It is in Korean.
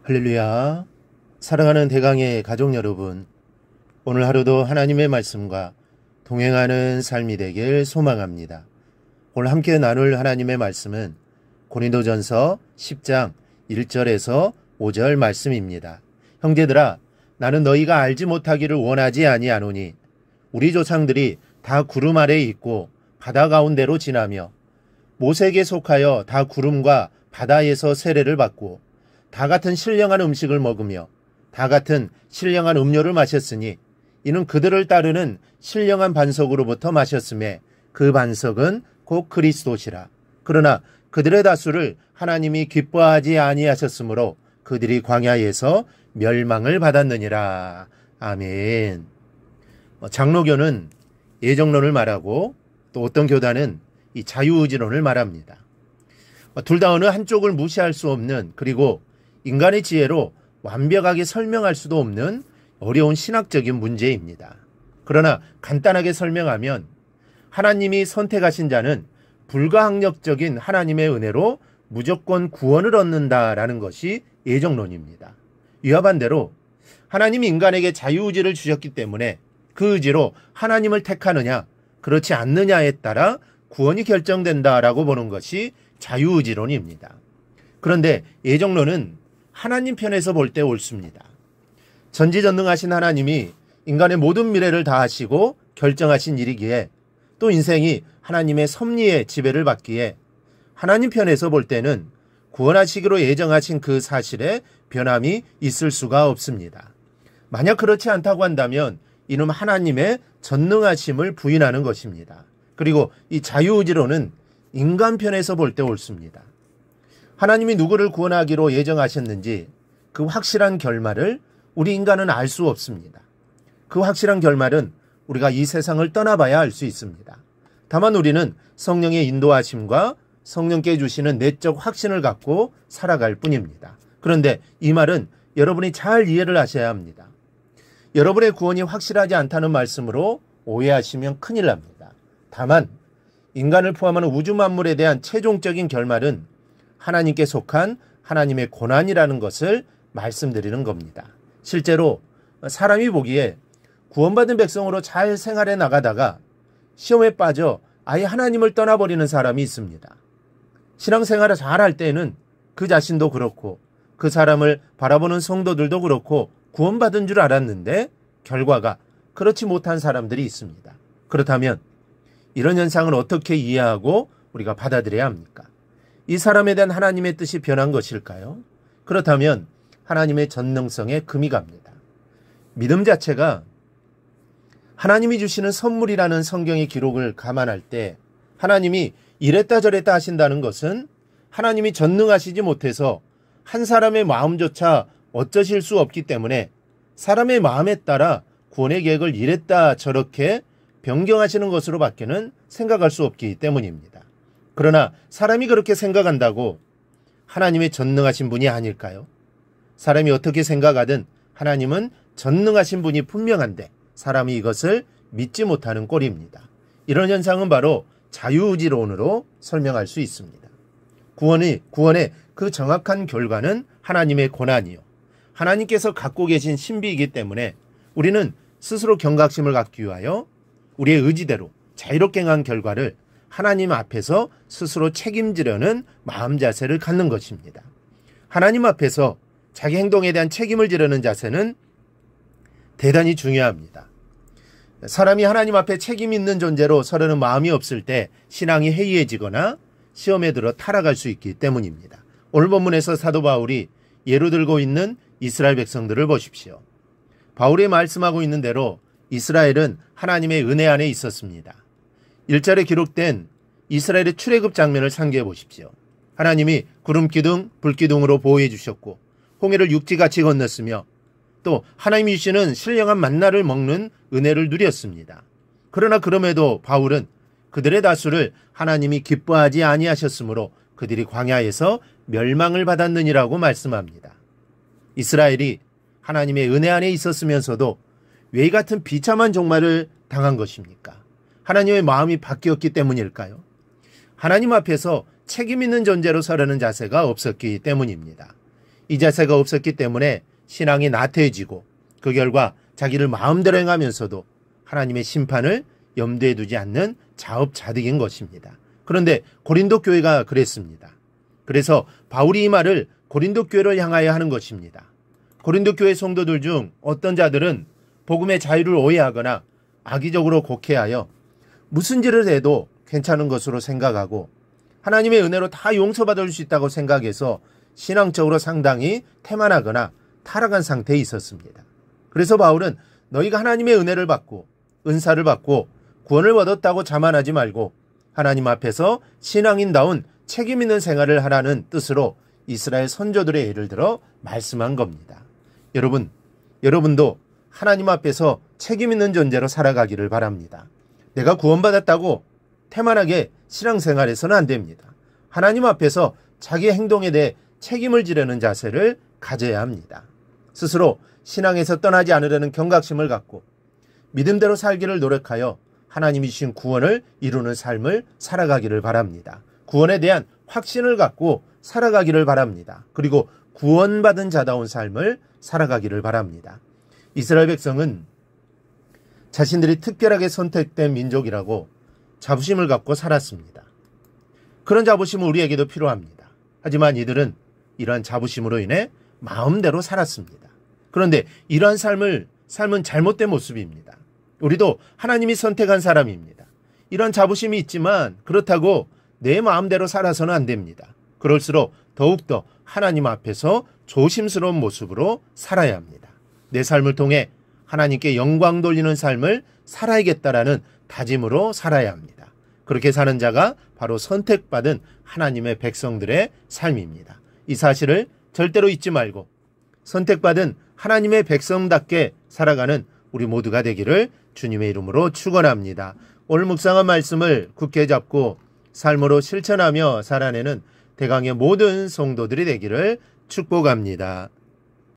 할렐루야. 사랑하는 대강의 가족 여러분, 오늘 하루도 하나님의 말씀과 동행하는 삶이 되길 소망합니다. 오늘 함께 나눌 하나님의 말씀은 고린도전서 10장 1절에서 5절 말씀입니다. 형제들아, 나는 너희가 알지 못하기를 원하지 아니하노니 우리 조상들이 다 구름 아래에 있고 바다 가운데로 지나며 모세에게 속하여 다 구름과 바다에서 세례를 받고 다 같은 신령한 음식을 먹으며 다 같은 신령한 음료를 마셨으니 이는 그들을 따르는 신령한 반석으로부터 마셨음에 그 반석은 곧 그리스도시라. 그러나 그들의 다수를 하나님이 기뻐하지 아니하셨으므로 그들이 광야에서 멸망을 받았느니라. 아멘. 장로교는 예정론을 말하고 또 어떤 교단은 이 자유의지론을 말합니다. 둘 다 어느 한쪽을 무시할 수 없는, 그리고 인간의 지혜로 완벽하게 설명할 수도 없는 어려운 신학적인 문제입니다. 그러나 간단하게 설명하면 하나님이 선택하신 자는 불가항력적인 하나님의 은혜로 무조건 구원을 얻는다라는 것이 예정론입니다. 이와 반대로 하나님이 인간에게 자유의지를 주셨기 때문에 그 의지로 하나님을 택하느냐 그렇지 않느냐에 따라 구원이 결정된다라고 보는 것이 자유의지론입니다. 그런데 예정론은 하나님 편에서 볼 때 옳습니다. 전지전능하신 하나님이 인간의 모든 미래를 다 하시고 결정하신 일이기에, 또 인생이 하나님의 섭리의 지배를 받기에 하나님 편에서 볼 때는 구원하시기로 예정하신 그 사실에 변함이 있을 수가 없습니다. 만약 그렇지 않다고 한다면 이는 하나님의 전능하심을 부인하는 것입니다. 그리고 이 자유의지론은 인간 편에서 볼 때 옳습니다. 하나님이 누구를 구원하기로 예정하셨는지 그 확실한 결말을 우리 인간은 알 수 없습니다. 그 확실한 결말은 우리가 이 세상을 떠나봐야 알 수 있습니다. 다만 우리는 성령의 인도하심과 성령께 주시는 내적 확신을 갖고 살아갈 뿐입니다. 그런데 이 말은 여러분이 잘 이해를 하셔야 합니다. 여러분의 구원이 확실하지 않다는 말씀으로 오해하시면 큰일 납니다. 다만 인간을 포함하는 우주 만물에 대한 최종적인 결말은 하나님께 속한 하나님의 고난이라는 것을 말씀드리는 겁니다. 실제로 사람이 보기에 구원받은 백성으로 잘 생활해 나가다가 시험에 빠져 아예 하나님을 떠나버리는 사람이 있습니다. 신앙생활을 잘할 때는 그 자신도 그렇고 그 사람을 바라보는 성도들도 그렇고 구원받은 줄 알았는데 결과가 그렇지 못한 사람들이 있습니다. 그렇다면 이런 현상을 어떻게 이해하고 우리가 받아들여야 합니까? 이 사람에 대한 하나님의 뜻이 변한 것일까요? 그렇다면 하나님의 전능성에 금이 갑니다. 믿음 자체가 하나님이 주시는 선물이라는 성경의 기록을 감안할 때 하나님이 이랬다 저랬다 하신다는 것은 하나님이 전능하시지 못해서 한 사람의 마음조차 어쩌실 수 없기 때문에 사람의 마음에 따라 구원의 계획을 이랬다 저렇게 변경하시는 것으로 밖에는 생각할 수 없기 때문입니다. 그러나 사람이 그렇게 생각한다고 하나님의 전능하신 분이 아닐까요? 사람이 어떻게 생각하든 하나님은 전능하신 분이 분명한데 사람이 이것을 믿지 못하는 꼴입니다. 이런 현상은 바로 자유의지론으로 설명할 수 있습니다. 구원의 그 정확한 결과는 하나님의 고난이요, 하나님께서 갖고 계신 신비이기 때문에 우리는 스스로 경각심을 갖기 위하여 우리의 의지대로 자유롭게 행한 결과를 하나님 앞에서 스스로 책임지려는 마음 자세를 갖는 것입니다. 하나님 앞에서 자기 행동에 대한 책임을 지려는 자세는 대단히 중요합니다. 사람이 하나님 앞에 책임 있는 존재로 서려는 마음이 없을 때 신앙이 해이해지거나 시험에 들어 타락할 수 있기 때문입니다. 오늘 본문에서 사도 바울이 예로 들고 있는 이스라엘 백성들을 보십시오. 바울이 말씀하고 있는 대로 이스라엘은 하나님의 은혜 안에 있었습니다. 1절에 기록된 이스라엘의 출애굽 장면을 상기해 보십시오. 하나님이 구름기둥, 불기둥으로 보호해 주셨고 홍해를 육지같이 건넜으며 또 하나님이 주시는 신령한 만나를 먹는 은혜를 누렸습니다. 그러나 그럼에도 바울은 그들의 다수를 하나님이 기뻐하지 아니하셨으므로 그들이 광야에서 멸망을 받았느니라고 말씀합니다. 이스라엘이 하나님의 은혜 안에 있었으면서도 왜 이 같은 비참한 종말을 당한 것입니까? 하나님의 마음이 바뀌었기 때문일까요? 하나님 앞에서 책임 있는 존재로 서려는 자세가 없었기 때문입니다. 이 자세가 없었기 때문에 신앙이 나태해지고 그 결과 자기를 마음대로 행하면서도 하나님의 심판을 염두에 두지 않는 자업자득인 것입니다. 그런데 고린도 교회가 그랬습니다. 그래서 바울이 이 말을 고린도 교회를 향하여 하는 것입니다. 고린도 교회 성도들 중 어떤 자들은 복음의 자유를 오해하거나 악의적으로 곡해하여 무슨 짓을 해도 괜찮은 것으로 생각하고 하나님의 은혜로 다 용서받을 수 있다고 생각해서 신앙적으로 상당히 태만하거나 타락한 상태에 있었습니다. 그래서 바울은 너희가 하나님의 은혜를 받고 은사를 받고 구원을 얻었다고 자만하지 말고 하나님 앞에서 신앙인다운 책임 있는 생활을 하라는 뜻으로 이스라엘 선조들의 예를 들어 말씀한 겁니다. 여러분도 하나님 앞에서 책임 있는 존재로 살아가기를 바랍니다. 내가 구원받았다고 태만하게 신앙생활해서는 안 됩니다. 하나님 앞에서 자기의 행동에 대해 책임을 지려는 자세를 가져야 합니다. 스스로 신앙에서 떠나지 않으려는 경각심을 갖고 믿음대로 살기를 노력하여 하나님이 주신 구원을 이루는 삶을 살아가기를 바랍니다. 구원에 대한 확신을 갖고 살아가기를 바랍니다. 그리고 구원받은 자다운 삶을 살아가기를 바랍니다. 이스라엘 백성은 자신들이 특별하게 선택된 민족이라고 자부심을 갖고 살았습니다. 그런 자부심은 우리에게도 필요합니다. 하지만 이들은 이러한 자부심으로 인해 마음대로 살았습니다. 그런데 이러한 삶은 잘못된 모습입니다. 우리도 하나님이 선택한 사람입니다. 이런 자부심이 있지만 그렇다고 내 마음대로 살아서는 안 됩니다. 그럴수록 더욱더 하나님 앞에서 조심스러운 모습으로 살아야 합니다. 내 삶을 통해 하나님께 영광 돌리는 삶을 살아야겠다라는 다짐으로 살아야 합니다. 그렇게 사는 자가 바로 선택받은 하나님의 백성들의 삶입니다. 이 사실을 절대로 잊지 말고 선택받은 하나님의 백성답게 살아가는 우리 모두가 되기를 주님의 이름으로 축원합니다. 오늘 묵상한 말씀을 굳게 잡고 삶으로 실천하며 살아내는 대강의 모든 성도들이 되기를 축복합니다.